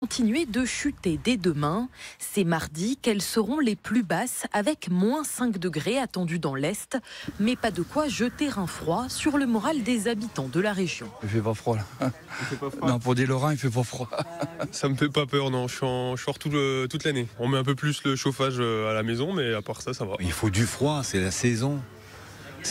continuer de chuter dès demain. C'est mardi qu'elles seront les plus basses avec moins 5 degrés attendus dans l'Est. Mais pas de quoi jeter un froid sur le moral des habitants de la région. Il fait pas froid là. Il fait pas froid. Non, pour des Lorrains, il fait pas froid. Ça me fait pas peur, non. Je suis short toute l'année. On met un peu plus le chauffage à la maison, mais à part ça, ça va. Il faut du froid, c'est la saison.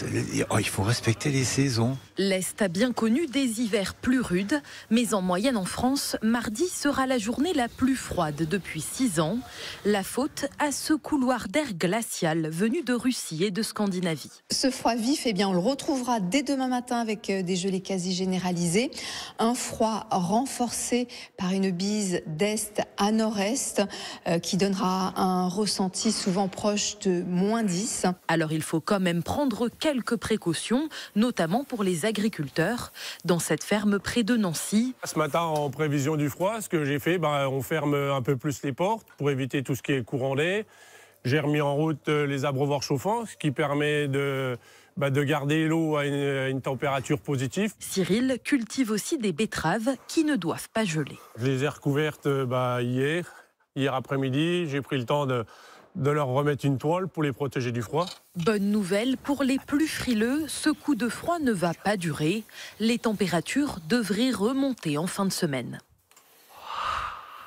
Il faut respecter les saisons. L'Est a bien connu des hivers plus rudes, mais en moyenne en France, mardi sera la journée la plus froide depuis 6 ans. La faute à ce couloir d'air glacial venu de Russie et de Scandinavie. Ce froid vif, on le retrouvera dès demain matin avec des gelées quasi généralisées. Un froid renforcé par une bise d'est à nord-est qui donnera un ressenti souvent proche de -10. Alors il faut quand même prendre quelques précautions, notamment pour les agriculteurs. Dans cette ferme près de Nancy. Ce matin, en prévision du froid, ce que j'ai fait, on ferme un peu plus les portes pour éviter tout ce qui est courant d'air. J'ai remis en route les abreuvoirs chauffants, ce qui permet de garder l'eau à une température positive. Cyril cultive aussi des betteraves qui ne doivent pas geler. Je les ai recouvertes hier après-midi. J'ai pris le temps de leur remettre une toile pour les protéger du froid. Bonne nouvelle pour les plus frileux, ce coup de froid ne va pas durer. Les températures devraient remonter en fin de semaine.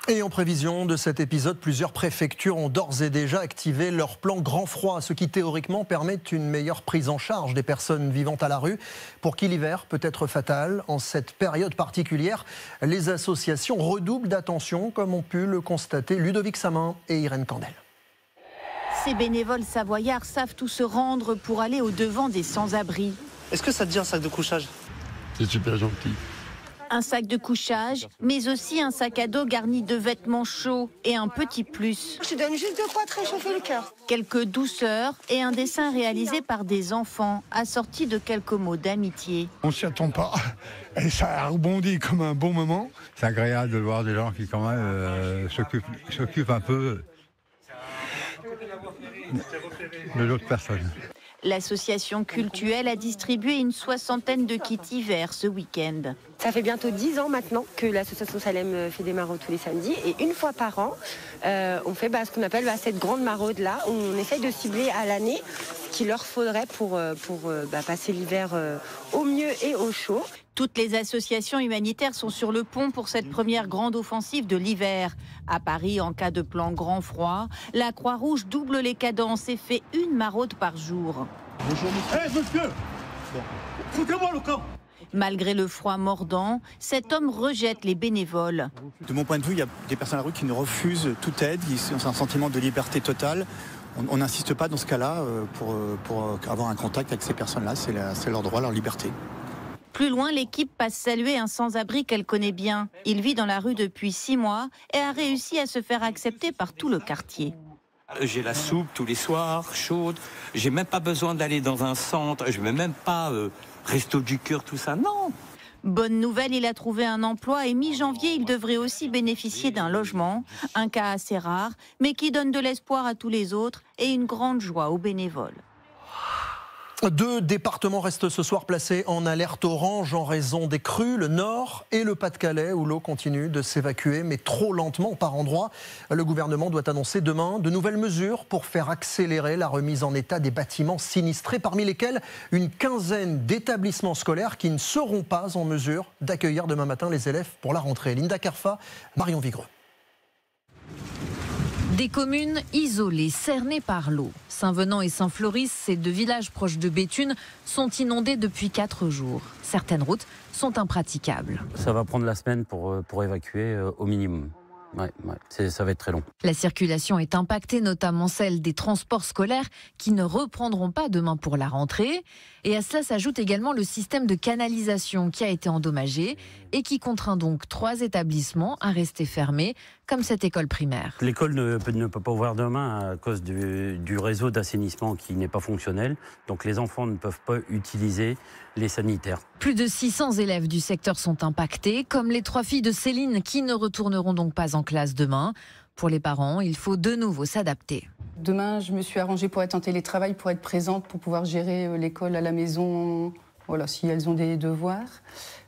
Et en prévision de cet épisode, plusieurs préfectures ont d'ores et déjà activé leur plan grand froid, ce qui théoriquement permet une meilleure prise en charge des personnes vivant à la rue, pour qui l'hiver peut être fatal. En cette période particulière, les associations redoublent d'attention, comme ont pu le constater Ludovic Samin et Irène Candel. Ces bénévoles savoyards savent où se rendre pour aller au-devant des sans-abri. Est-ce que ça te dit un sac de couchage? C'est super gentil. Un sac de couchage, mais aussi un sac à dos garni de vêtements chauds et un petit plus. Je te donne juste de quoi te réchauffer le cœur. Quelques douceurs et un dessin réalisé par des enfants, assorti de quelques mots d'amitié. On s'y attend pas et ça rebondit comme un bon moment. C'est agréable de voir des gens qui quand même s'occupent un peu de l'autre personne. L'association cultuelle a distribué une 60aine de kits hiver ce week-end. Ça fait bientôt 10 ans maintenant que l'association Salem fait des maraudes tous les samedis. Et une fois par an, on fait ce qu'on appelle cette grande maraude-là, où on essaye de cibler à l'année ce qu'il leur faudrait pour passer l'hiver au mieux et au chaud. Toutes les associations humanitaires sont sur le pont pour cette première grande offensive de l'hiver. À Paris, en cas de plan grand froid, la Croix-Rouge double les cadences et fait une maraude par jour. Bonjour, monsieur. Foutez-moi le camp. Malgré le froid mordant, cet homme rejette les bénévoles. De mon point de vue, il y a des personnes à la rue qui nous refusent toute aide, qui ont un sentiment de liberté totale. On n'insiste pas dans ce cas-là pour avoir un contact avec ces personnes-là. C'est leur droit, leur liberté. Plus loin, l'équipe passe saluer un sans-abri qu'elle connaît bien. Il vit dans la rue depuis 6 mois et a réussi à se faire accepter par tout le quartier. J'ai la soupe tous les soirs, chaude. J'ai même pas besoin d'aller dans un centre. Je ne vais même pas resto du cœur, tout ça. Non. Bonne nouvelle, il a trouvé un emploi et mi-janvier, il devrait aussi bénéficier d'un logement. Un cas assez rare, mais qui donne de l'espoir à tous les autres et une grande joie aux bénévoles. 2 départements restent ce soir placés en alerte orange en raison des crues, le Nord et le Pas-de-Calais, où l'eau continue de s'évacuer, mais trop lentement par endroits. Le gouvernement doit annoncer demain de nouvelles mesures pour faire accélérer la remise en état des bâtiments sinistrés, parmi lesquels une quinzaine d'établissements scolaires qui ne seront pas en mesure d'accueillir demain matin les élèves pour la rentrée. Linda Carfa, Marion Vigreux. Des communes isolées, cernées par l'eau. Saint-Venant et Saint-Floris, ces 2 villages proches de Béthune, sont inondés depuis 4 jours. Certaines routes sont impraticables. Ça va prendre la semaine pour évacuer au minimum. Ça va être très long. La circulation est impactée, notamment celle des transports scolaires qui ne reprendront pas demain pour la rentrée. Et à cela s'ajoute également le système de canalisation qui a été endommagé et qui contraint donc 3 établissements à rester fermés, comme cette école primaire. L'école ne peut pas ouvrir demain à cause du réseau d'assainissement qui n'est pas fonctionnel. Donc les enfants ne peuvent pas utiliser les sanitaires. Plus de 600 élèves du secteur sont impactés, comme les 3 filles de Céline qui ne retourneront donc pas en classe demain. Pour les parents, il faut de nouveau s'adapter. Demain, je me suis arrangée pour être en télétravail, pour être présente, pour pouvoir gérer l'école à la maison. voilà, si elles ont des devoirs.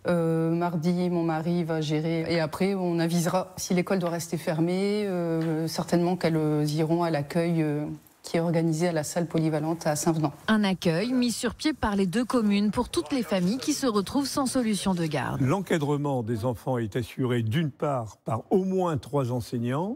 Mardi, mon mari va gérer et après on avisera si l'école doit rester fermée. Certainement qu'elles iront à l'accueil qui est organisé à la salle polyvalente à Saint-Venant. Un accueil mis sur pied par les 2 communes pour toutes les familles qui se retrouvent sans solution de garde. L'encadrement des enfants est assuré d'une part par au moins 3 enseignants,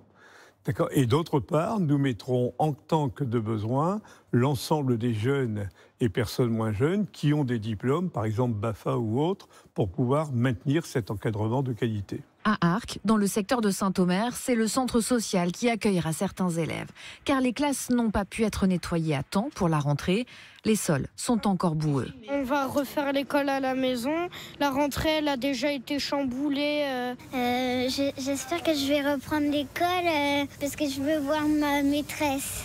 et d'autre part, nous mettrons en tant que de besoin l'ensemble des jeunes et personnes moins jeunes qui ont des diplômes, par exemple BAFA ou autres, pour pouvoir maintenir cet encadrement de qualité. À Arques, dans le secteur de Saint-Omer, c'est le centre social qui accueillera certains élèves. Car les classes n'ont pas pu être nettoyées à temps pour la rentrée. Les sols sont encore boueux. On va refaire l'école à la maison. La rentrée, elle a déjà été chamboulée. J'espère que je vais reprendre l'école parce que je veux voir ma maîtresse.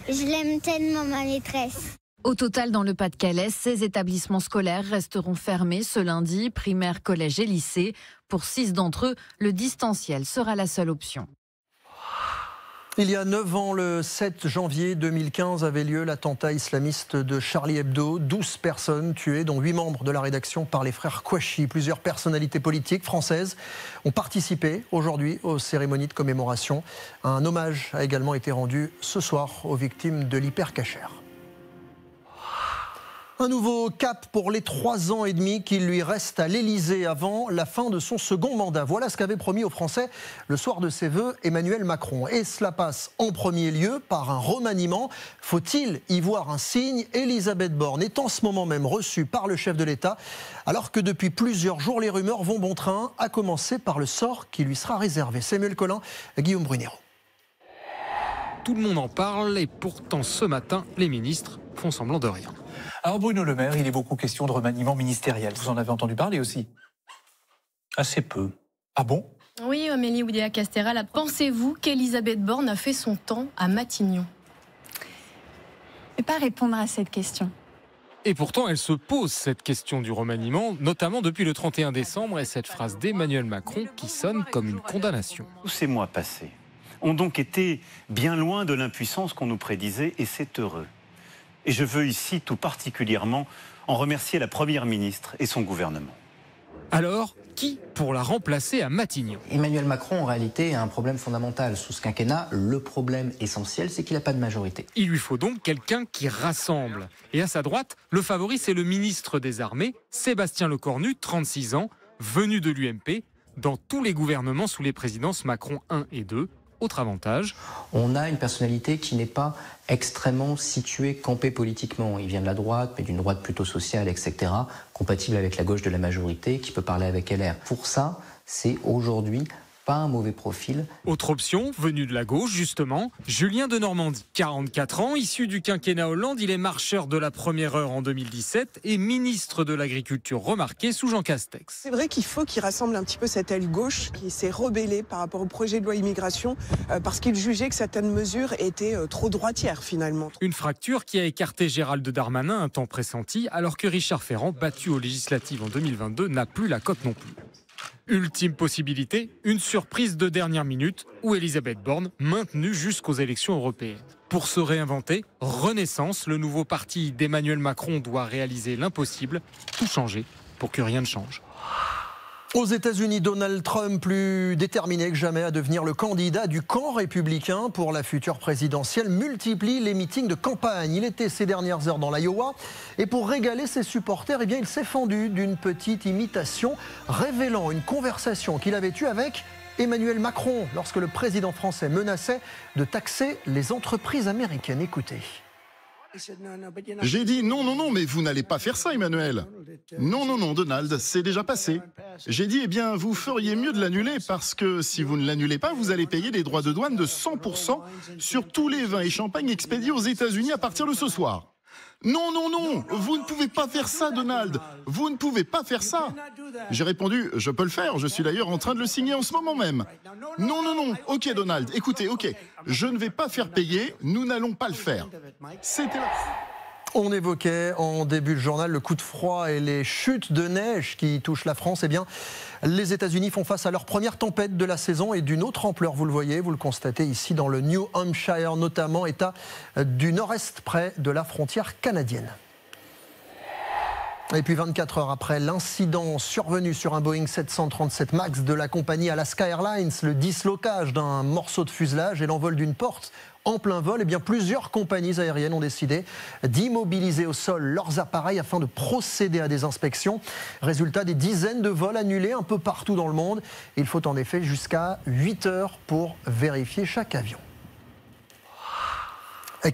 Je l'aime tellement, ma maîtresse. Au total, dans le Pas-de-Calais, 16 établissements scolaires resteront fermés ce lundi, primaire, collège et lycée. Pour 6 d'entre eux, le distanciel sera la seule option. Il y a 9 ans, le 7 janvier 2015, avait lieu l'attentat islamiste de Charlie Hebdo. 12 personnes tuées, dont 8 membres de la rédaction par les frères Kouachi. Plusieurs personnalités politiques françaises ont participé aujourd'hui aux cérémonies de commémoration. Un hommage a également été rendu ce soir aux victimes de l'hypercacher. Un nouveau cap pour les 3 ans et demi qu'il lui reste à l'Élysée avant la fin de son second mandat. Voilà ce qu'avait promis aux Français le soir de ses vœux Emmanuel Macron. Et cela passe en premier lieu par un remaniement. Faut-il y voir un signe? Elisabeth Borne est en ce moment même reçue par le chef de l'État, alors que depuis plusieurs jours, les rumeurs vont bon train, à commencer par le sort qui lui sera réservé. Samuel Collin, Guillaume Brunero. Tout le monde en parle et pourtant ce matin, les ministres font semblant de rien. Alors Bruno Le Maire, il est beaucoup question de remaniement ministériel. Vous en avez entendu parler aussi? Assez peu. Ah bon? Oui, Amélie Oudéa-Castéra, pensez-vous qu'Elisabeth Borne a fait son temps à Matignon? Je ne vais pas répondre à cette question. Et pourtant, elle se pose cette question du remaniement, notamment depuis le 31 décembre et cette phrase d'Emmanuel Macron qui sonne comme une condamnation. Tous ces mois passés ont donc été bien loin de l'impuissance qu'on nous prédisait et c'est heureux. Et je veux ici tout particulièrement en remercier la Première ministre et son gouvernement. Alors, qui pour la remplacer à Matignon? Emmanuel Macron, en réalité, a un problème fondamental. Sous ce quinquennat, le problème essentiel, c'est qu'il n'a pas de majorité. Il lui faut donc quelqu'un qui rassemble. Et à sa droite, le favori, c'est le ministre des Armées, Sébastien Lecornu, 36 ans, venu de l'UMP, dans tous les gouvernements sous les présidences Macron 1 et 2. Autre avantage. On a une personnalité qui n'est pas extrêmement située, campée politiquement. Il vient de la droite, mais d'une droite plutôt sociale, etc., compatible avec la gauche de la majorité, qui peut parler avec LR. Pour ça, c'est aujourd'hui pas un mauvais profil. Autre option, venu de la gauche justement, Julien Denormandie. 44 ans, issu du quinquennat Hollande, il est marcheur de la première heure en 2017 et ministre de l'Agriculture remarqué sous Jean Castex. C'est vrai qu'il faut qu'il rassemble un petit peu cette aile gauche qui s'est rebellée par rapport au projet de loi immigration parce qu'il jugeait que certaines mesures étaient trop droitières finalement. Une fracture qui a écarté Gérald Darmanin un temps pressenti alors que Richard Ferrand, battu aux législatives en 2022, n'a plus la cote non plus. Ultime possibilité, une surprise de dernière minute où Elisabeth Borne maintenue jusqu'aux élections européennes. Pour se réinventer, Renaissance, le nouveau parti d'Emmanuel Macron doit réaliser l'impossible, tout changer pour que rien ne change. Aux États-Unis, Donald Trump, plus déterminé que jamais à devenir le candidat du camp républicain pour la future présidentielle, multiplie les meetings de campagne. Il était ces dernières heures dans l'Iowa et pour régaler ses supporters, il s'est fendu d'une petite imitation révélant une conversation qu'il avait eue avec Emmanuel Macron lorsque le président français menaçait de taxer les entreprises américaines. Écoutez. J'ai dit non, mais vous n'allez pas faire ça, Emmanuel. Non, Donald, c'est déjà passé. J'ai dit, vous feriez mieux de l'annuler parce que si vous ne l'annulez pas, vous allez payer des droits de douane de 100% sur tous les vins et champagnes expédiés aux États-Unis à partir de ce soir. Non, vous ne pouvez pas faire ça, Donald. Vous ne pouvez pas faire ça. J'ai répondu, je peux le faire. Je suis d'ailleurs en train de le signer en ce moment même. Non. Ok, Donald, écoutez, ok. Je ne vais pas faire payer. Nous n'allons pas le faire. C'était là. On évoquait en début de journal le coup de froid et les chutes de neige qui touchent la France. Les États-Unis font face à leur première tempête de la saison et d'une autre ampleur, vous le voyez, vous le constatez ici dans le New Hampshire notamment, état du nord-est près de la frontière canadienne. Et puis 24 heures après l'incident survenu sur un Boeing 737 MAX de la compagnie Alaska Airlines, le dislocage d'un morceau de fuselage et l'envol d'une porte en plein vol, eh bien plusieurs compagnies aériennes ont décidé d'immobiliser au sol leurs appareils afin de procéder à des inspections. Résultat, des dizaines de vols annulés un peu partout dans le monde. Il faut en effet jusqu'à 8 heures pour vérifier chaque avion.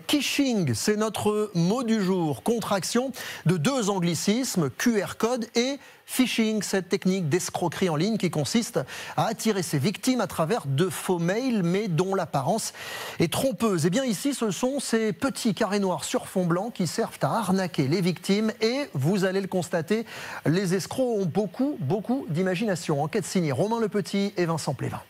Kishing, c'est notre mot du jour. Contraction de deux anglicismes, QR code et phishing, cette technique d'escroquerie en ligne qui consiste à attirer ses victimes à travers de faux mails, mais dont l'apparence est trompeuse. Et bien ici, ce sont ces petits carrés noirs sur fond blanc qui servent à arnaquer les victimes. Et vous allez le constater, les escrocs ont beaucoup d'imagination. Enquête signée Romain Le Petit et Vincent Plévin.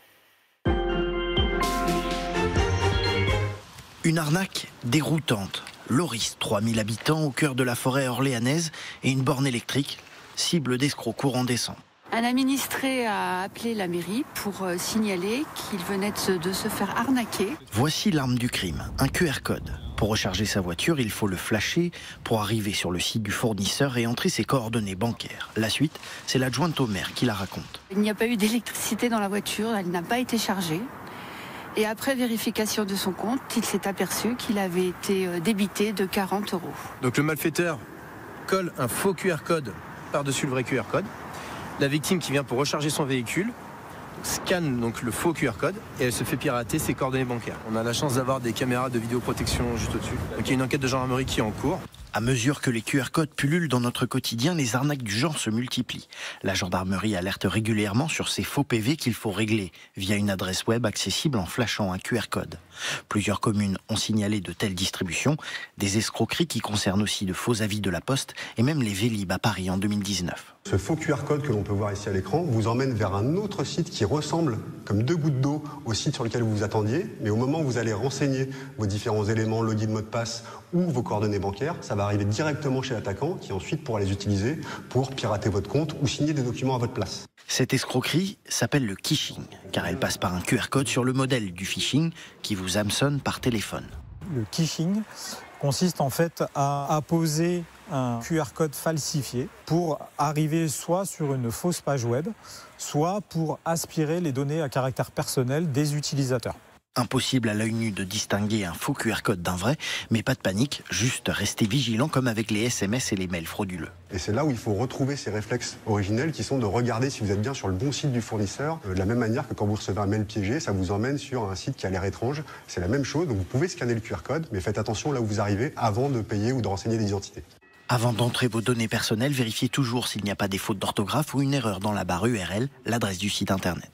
Une arnaque déroutante. Loris, 3000 habitants au cœur de la forêt orléanaise et une borne électrique, cible d'escrocs courant décembre. Un administré a appelé la mairie pour signaler qu'il venait de se faire arnaquer. Voici l'arme du crime, un QR code. Pour recharger sa voiture, il faut le flasher pour arriver sur le site du fournisseur et entrer ses coordonnées bancaires. La suite, c'est l'adjointe au maire qui la raconte. Il n'y a pas eu d'électricité dans la voiture, elle n'a pas été chargée. Et après vérification de son compte, il s'est aperçu qu'il avait été débité de 40 €. Donc le malfaiteur colle un faux QR code par-dessus le vrai QR code. La victime qui vient pour recharger son véhicule scanne donc le faux QR code et elle se fait pirater ses coordonnées bancaires. On a la chance d'avoir des caméras de vidéoprotection juste au-dessus. Donc il y a une enquête de gendarmerie qui est en cours. À mesure que les QR codes pullulent dans notre quotidien, les arnaques du genre se multiplient. La gendarmerie alerte régulièrement sur ces faux PV qu'il faut régler via une adresse web accessible en flashant un QR code. Plusieurs communes ont signalé de telles distributions, des escroqueries qui concernent aussi de faux avis de la Poste et même les Vélib à Paris en 2019. Ce faux QR code que l'on peut voir ici à l'écran vous emmène vers un autre site qui ressemble comme deux gouttes d'eau au site sur lequel vous vous attendiez, mais au moment où vous allez renseigner vos différents éléments, login, mot de passe ou vos coordonnées bancaires, ça va arriver directement chez l'attaquant qui ensuite pourra les utiliser pour pirater votre compte ou signer des documents à votre place. Cette escroquerie s'appelle le kishing, car elle passe par un QR code sur le modèle du phishing qui vous hameçonne par téléphone. Le kishing consiste en fait à apposer un QR code falsifié pour arriver soit sur une fausse page web, soit pour aspirer les données à caractère personnel des utilisateurs. Impossible à l'œil nu de distinguer un faux QR code d'un vrai, mais pas de panique, juste rester vigilant comme avec les SMS et les mails frauduleux. Et c'est là où il faut retrouver ces réflexes originels qui sont de regarder si vous êtes bien sur le bon site du fournisseur. De la même manière que quand vous recevez un mail piégé, ça vous emmène sur un site qui a l'air étrange. C'est la même chose, donc vous pouvez scanner le QR code, mais faites attention là où vous arrivez avant de payer ou de renseigner des identités. Avant d'entrer vos données personnelles, vérifiez toujours s'il n'y a pas des fautes d'orthographe ou une erreur dans la barre URL, l'adresse du site internet.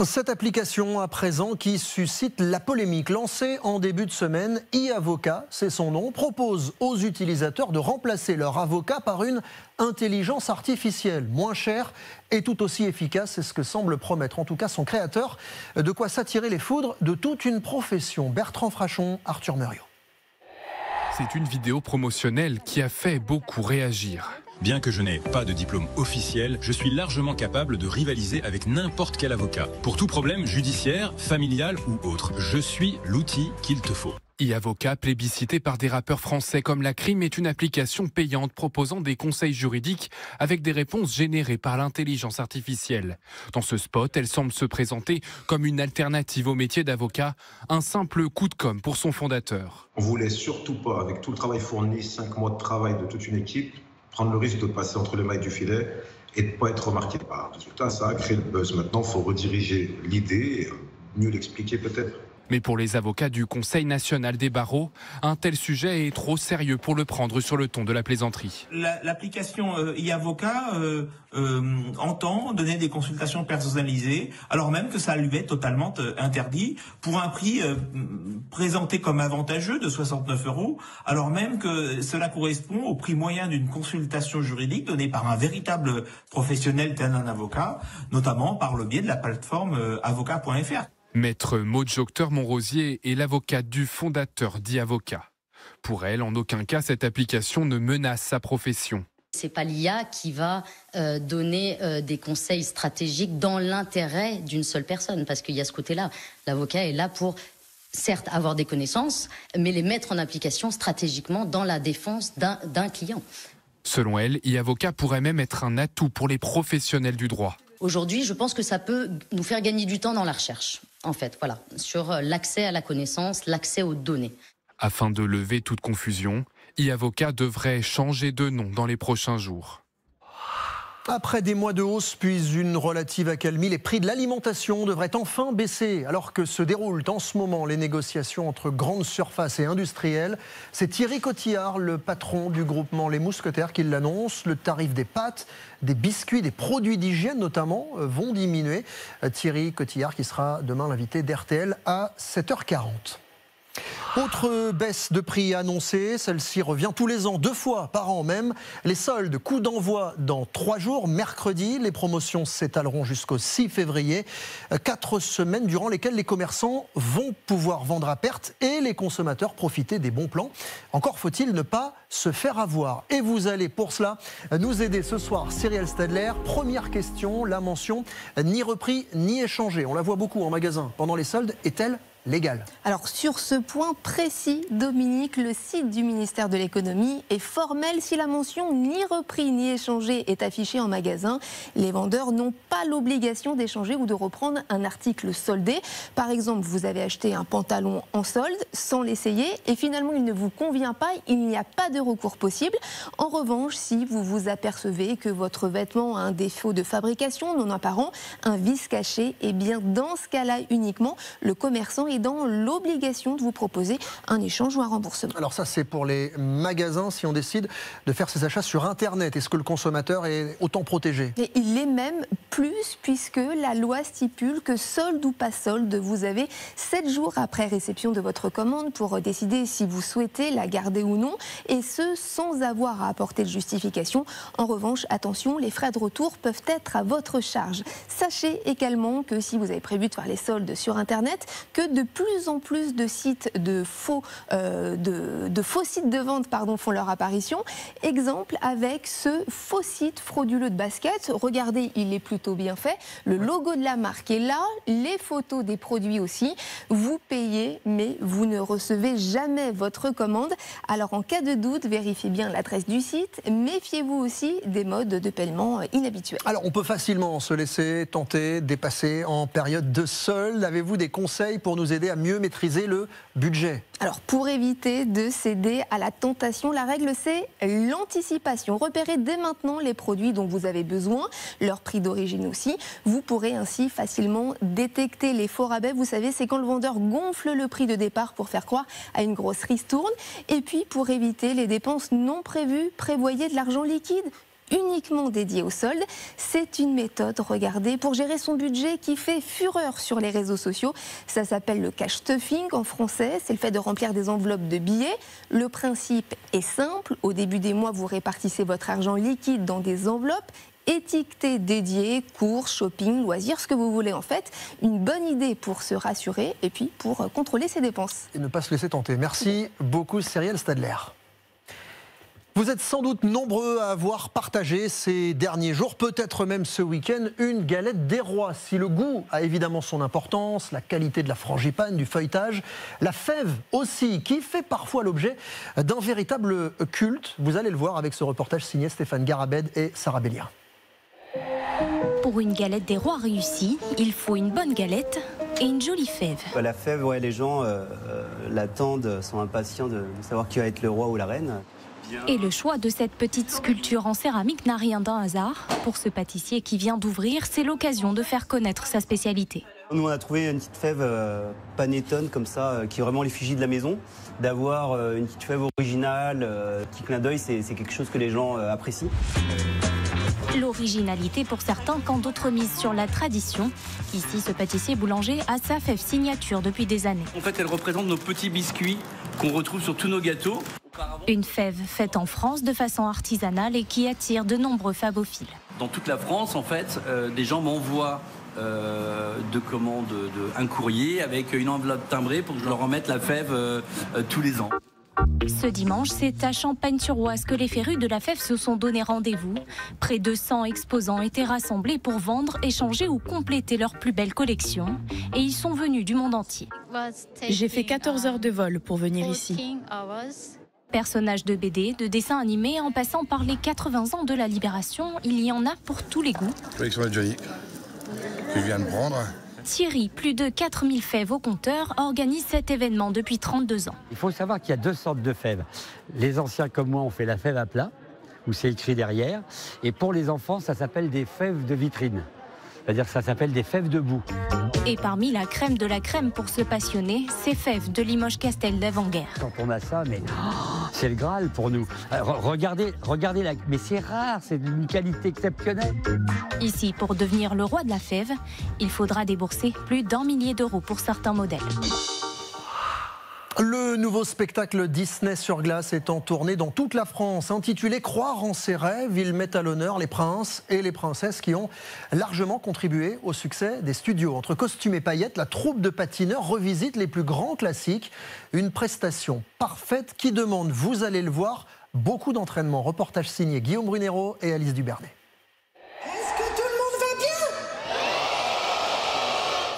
Cette application à présent qui suscite la polémique, lancée en début de semaine, e-Avocat, c'est son nom, propose aux utilisateurs de remplacer leur avocat par une intelligence artificielle, moins chère et tout aussi efficace, c'est ce que semble promettre en tout cas son créateur, de quoi s'attirer les foudres de toute une profession. Bertrand Frachon, Arthur Muriot. C'est une vidéo promotionnelle qui a fait beaucoup réagir. Bien que je n'ai pas de diplôme officiel, je suis largement capable de rivaliser avec n'importe quel avocat. Pour tout problème judiciaire, familial ou autre, je suis l'outil qu'il te faut. e-Avocat, plébiscité par des rappeurs français comme La Crime, est une application payante proposant des conseils juridiques avec des réponses générées par l'intelligence artificielle. Dans ce spot, elle semble se présenter comme une alternative au métier d'avocat, un simple coup de com' pour son fondateur. On voulait surtout pas, avec tout le travail fourni, 5 mois de travail de toute une équipe, prendre le risque de passer entre les mailles du filet et de ne pas être remarqué. Résultat, ça a créé le buzz. Maintenant, il faut rediriger l'idée et mieux l'expliquer peut-être. Mais pour les avocats du Conseil national des barreaux, un tel sujet est trop sérieux pour le prendre sur le ton de la plaisanterie. L'application e-Avocat entend donner des consultations personnalisées, alors même que ça lui est totalement interdit, pour un prix présenté comme avantageux de 69 €, alors même que cela correspond au prix moyen d'une consultation juridique donnée par un véritable professionnel tel un avocat, notamment par le biais de la plateforme avocat.fr. Maître Maud Jocteur-Montrosier est l'avocate du fondateur d'e-Avocat. Pour elle, en aucun cas, cette application ne menace sa profession. C'est pas l'IA qui va donner des conseils stratégiques dans l'intérêt d'une seule personne, parce qu'il y a ce côté-là. L'avocat est là pour certes avoir des connaissances, mais les mettre en application stratégiquement dans la défense d'un client. Selon elle, e-avocat pourrait même être un atout pour les professionnels du droit. Aujourd'hui, je pense que ça peut nous faire gagner du temps dans la recherche, en fait, voilà, sur l'accès à la connaissance, l'accès aux données. Afin de lever toute confusion, e-avocat devrait changer de nom dans les prochains jours. Après des mois de hausse puis une relative accalmie, les prix de l'alimentation devraient enfin baisser. Alors que se déroulent en ce moment les négociations entre grandes surfaces et industriels, c'est Thierry Cotillard, le patron du groupement Les Mousquetaires, qui l'annonce. Le tarif des pâtes, des biscuits, des produits d'hygiène notamment vont diminuer. Thierry Cotillard qui sera demain l'invité d'RTL à 7h40. Autre baisse de prix annoncée, celle-ci revient tous les ans, 2 fois par an même. Les soldes, coup d'envoi dans 3 jours, mercredi. Les promotions s'étaleront jusqu'au 6 février. 4 semaines durant lesquelles les commerçants vont pouvoir vendre à perte et les consommateurs profiter des bons plans. Encore faut-il ne pas se faire avoir. Et vous allez pour cela nous aider ce soir, Cyrielle Stadler. Première question, la mention ni repris ni échangé. On la voit beaucoup en magasin pendant les soldes. Est-elle légale? Alors sur ce point précis, Dominique, le site du ministère de l'économie est formel. Si la mention ni repris ni échangé est affichée en magasin, les vendeurs n'ont pas l'obligation d'échanger ou de reprendre un article soldé. Par exemple, vous avez acheté un pantalon en solde sans l'essayer et finalement il ne vous convient pas, il n'y a pas de recours possible. En revanche, si vous vous apercevez que votre vêtement a un défaut de fabrication non apparent, un vice caché, et bien dans ce cas-là uniquement, le commerçant est dans l'obligation de vous proposer un échange ou un remboursement. Alors ça, c'est pour les magasins. Si on décide de faire ses achats sur Internet, est-ce que le consommateur est autant protégé? Et il est même plus, puisque la loi stipule que solde ou pas solde, vous avez 7 jours après réception de votre commande pour décider si vous souhaitez la garder ou non, et ce sans avoir à apporter de justification. En revanche, attention, les frais de retour peuvent être à votre charge. Sachez également que si vous avez prévu de faire les soldes sur Internet, que de plus en plus de sites de faux sites de vente font leur apparition. Exemple avec ce faux site frauduleux de basket. Regardez, il est plutôt bien fait. Le logo de la marque est là, les photos des produits aussi. Vous payez, mais vous ne recevez jamais votre commande. Alors en cas de doute, vérifiez bien l'adresse du site. Méfiez-vous aussi des modes de paiement inhabituels. Alors on peut facilement se laisser tenter, dépasser en période de solde. Avez-vous des conseils pour nous aider à mieux maîtriser le budget? Alors pour éviter de céder à la tentation, la règle c'est l'anticipation. Repérez dès maintenant les produits dont vous avez besoin, leur prix d'origine aussi. Vous pourrez ainsi facilement détecter les faux rabais. Vous savez, c'est quand le vendeur gonfle le prix de départ pour faire croire à une grosse ristourne. Et puis pour éviter les dépenses non prévues, prévoyez de l'argent liquide uniquement dédié au solde. C'est une méthode, regardez, pour gérer son budget qui fait fureur sur les réseaux sociaux. Ça s'appelle le cash stuffing en français. C'est le fait de remplir des enveloppes de billets. Le principe est simple. Au début des mois, vous répartissez votre argent liquide dans des enveloppes étiquetées dédiées, courses, shopping, loisirs, ce que vous voulez en fait. Une bonne idée pour se rassurer et puis pour contrôler ses dépenses. Et ne pas se laisser tenter. Merci beaucoup, Cyrielle Stadler. Vous êtes sans doute nombreux à avoir partagé ces derniers jours, peut-être même ce week-end, une galette des rois. Si le goût a évidemment son importance, la qualité de la frangipane, du feuilletage, la fève aussi, qui fait parfois l'objet d'un véritable culte. Vous allez le voir avec ce reportage signé Stéphane Garabed et Sarah Bélia. Pour une galette des rois réussie, il faut une bonne galette et une jolie fève. La fève, ouais, les gens l'attendent, sont impatients de savoir qui va être le roi ou la reine. Et le choix de cette petite sculpture en céramique n'a rien d'un hasard. Pour ce pâtissier qui vient d'ouvrir, c'est l'occasion de faire connaître sa spécialité. Nous, on a trouvé une petite fève panettone comme ça, qui est vraiment l'effigie de la maison. D'avoir une petite fève originale, petit clin d'œil, c'est quelque chose que les gens apprécient. L'originalité pour certains, quand d'autres misent sur la tradition. Ici, ce pâtissier boulanger a sa fève signature depuis des années. En fait, elle représente nos petits biscuits qu'on retrouve sur tous nos gâteaux. Une fève faite en France de façon artisanale et qui attire de nombreux fabophiles. Dans toute la France, en fait, des gens m'envoient un courrier avec une enveloppe timbrée pour que je leur remette la fève tous les ans. Ce dimanche, c'est à Champagne-sur-Oise que les férus de la fève se sont donné rendez-vous. Près de 100 exposants étaient rassemblés pour vendre, échanger ou compléter leur plus belle collection. et ils sont venus du monde entier. J'ai fait 14 heures de vol pour venir ici. Personnages de BD, de dessins animés, en passant par les 80 ans de la Libération, il y en a pour tous les goûts. Collection de Johnny, que je viens de prendre. Thierry, plus de 4000 fèves au compteur, organise cet événement depuis 32 ans. Il faut savoir qu'il y a 2 sortes de fèves. Les anciens comme moi, on fait la fève à plat, où c'est écrit derrière. Et pour les enfants, ça s'appelle des fèves de vitrine. C'est-à-dire que ça s'appelle des fèves de boue. Et parmi la crème de la crème pour se passionner, ces fèves de Limoges-Castel d'avant-guerre. Quand on a ça, mais c'est le Graal pour nous. Regardez mais c'est rare, c'est d'une qualité exceptionnelle. Ici, pour devenir le roi de la fève, il faudra débourser plus d'1 millier d'euros pour certains modèles. Le nouveau spectacle Disney sur glace est en tournée dans toute la France. Intitulé « Croire en ses rêves », il met à l'honneur les princes et les princesses qui ont largement contribué au succès des studios. Entre costumes et paillettes, la troupe de patineurs revisite les plus grands classiques. Une prestation parfaite qui demande, vous allez le voir, beaucoup d'entraînement. Reportage signé Guillaume Brunero et Alice Dubernet.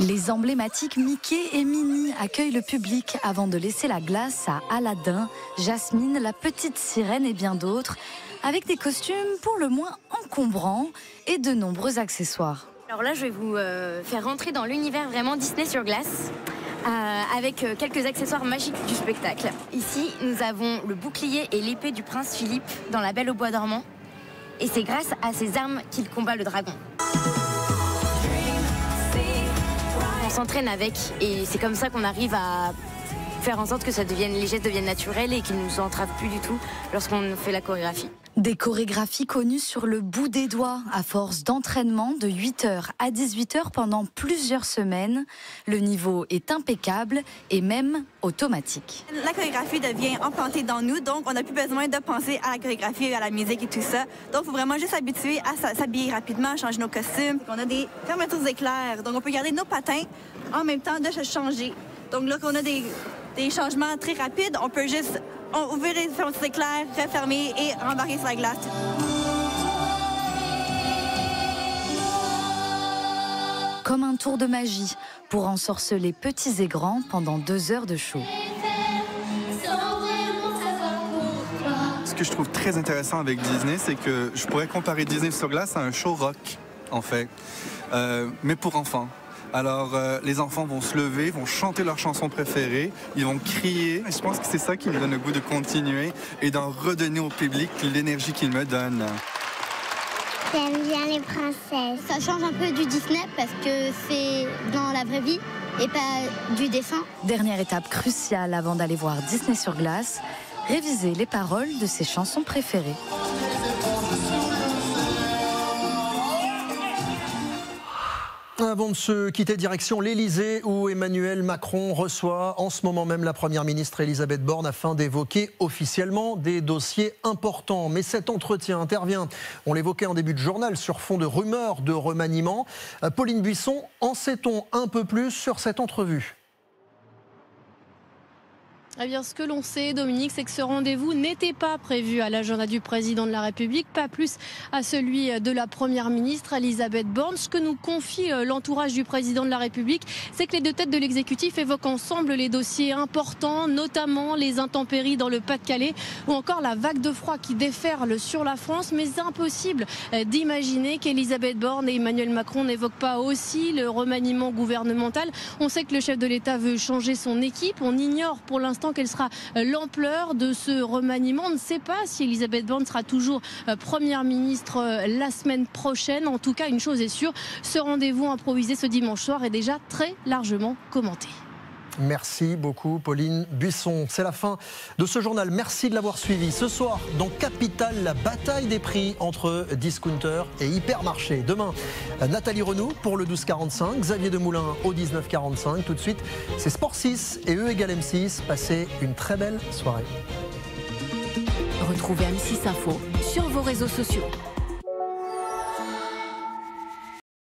Les emblématiques Mickey et Minnie accueillent le public avant de laisser la glace à Aladdin, Jasmine, la petite sirène et bien d'autres, avec des costumes pour le moins encombrants et de nombreux accessoires. Alors là, je vais vous faire rentrer dans l'univers vraiment Disney sur glace, avec quelques accessoires magiques du spectacle. Ici, nous avons le bouclier et l'épée du prince Philippe dans La Belle au bois dormant, et c'est grâce à ces armes qu'il combat le dragon. On s'entraîne avec et c'est comme ça qu'on arrive à faire en sorte que les gestes deviennent naturels et qu'ils ne nous entravent plus du tout lorsqu'on fait la chorégraphie. Des chorégraphies connues sur le bout des doigts à force d'entraînement de 8h à 18h pendant plusieurs semaines. Le niveau est impeccable et même automatique. La chorégraphie devient implantée dans nous, donc on n'a plus besoin de penser à la chorégraphie, à la musique et tout ça. Donc il faut vraiment juste s'habituer à s'habiller rapidement, changer nos costumes. On a des fermetures éclairs, donc on peut garder nos patins en même temps de se changer. Donc là qu'on a des changements très rapides, on peut juste ouvrir les fermetures éclairs, refermer et rembarquer sur la glace. Comme un tour de magie pour ensorceler petits et grands pendant 2 heures de show. Ce que je trouve très intéressant avec Disney, c'est que je pourrais comparer Disney sur glace à un show rock, en fait, mais pour enfants. Alors, les enfants vont se lever, vont chanter leurs chansons préférées, ils vont crier. Et je pense que c'est ça qui me donne le goût de continuer et d'en redonner au public l'énergie qu'il me donne. J'aime bien les princesses. Ça change un peu du Disney parce que c'est dans la vraie vie et pas du dessin. Dernière étape cruciale avant d'aller voir Disney sur glace, réviser les paroles de ses chansons préférées. Avant de se quitter, direction l'Elysée où Emmanuel Macron reçoit en ce moment même la Première ministre Elisabeth Borne afin d'évoquer officiellement des dossiers importants. Mais cet entretien intervient, on l'évoquait en début de journal, sur fond de rumeurs de remaniement. Pauline Buisson, en sait-on un peu plus sur cette entrevue ? Eh bien, ce que l'on sait, Dominique, c'est que ce rendez-vous n'était pas prévu à l'agenda du président de la République, pas plus à celui de la Première ministre Elisabeth Borne. Ce que nous confie l'entourage du président de la République, c'est que les deux têtes de l'exécutif évoquent ensemble les dossiers importants, notamment les intempéries dans le Pas-de-Calais ou encore la vague de froid qui déferle sur la France. Mais impossible d'imaginer qu'Elisabeth Borne et Emmanuel Macron n'évoquent pas aussi le remaniement gouvernemental. On sait que le chef de l'État veut changer son équipe. On ignore pour l'instant quelle sera l'ampleur de ce remaniement. On ne sait pas si Elisabeth Borne sera toujours Première ministre la semaine prochaine. En tout cas, une chose est sûre, ce rendez-vous improvisé ce dimanche soir est déjà très largement commenté. Merci beaucoup Pauline Buisson. C'est la fin de ce journal. Merci de l'avoir suivi. Ce soir, dans Capital, la bataille des prix entre discounters et hypermarchés. Demain, Nathalie Renaud pour le 12-45, Xavier Demoulin au 19-45. Tout de suite, c'est Sport 6 et E égale M6. Passez une très belle soirée. Retrouvez M6 Info sur vos réseaux sociaux.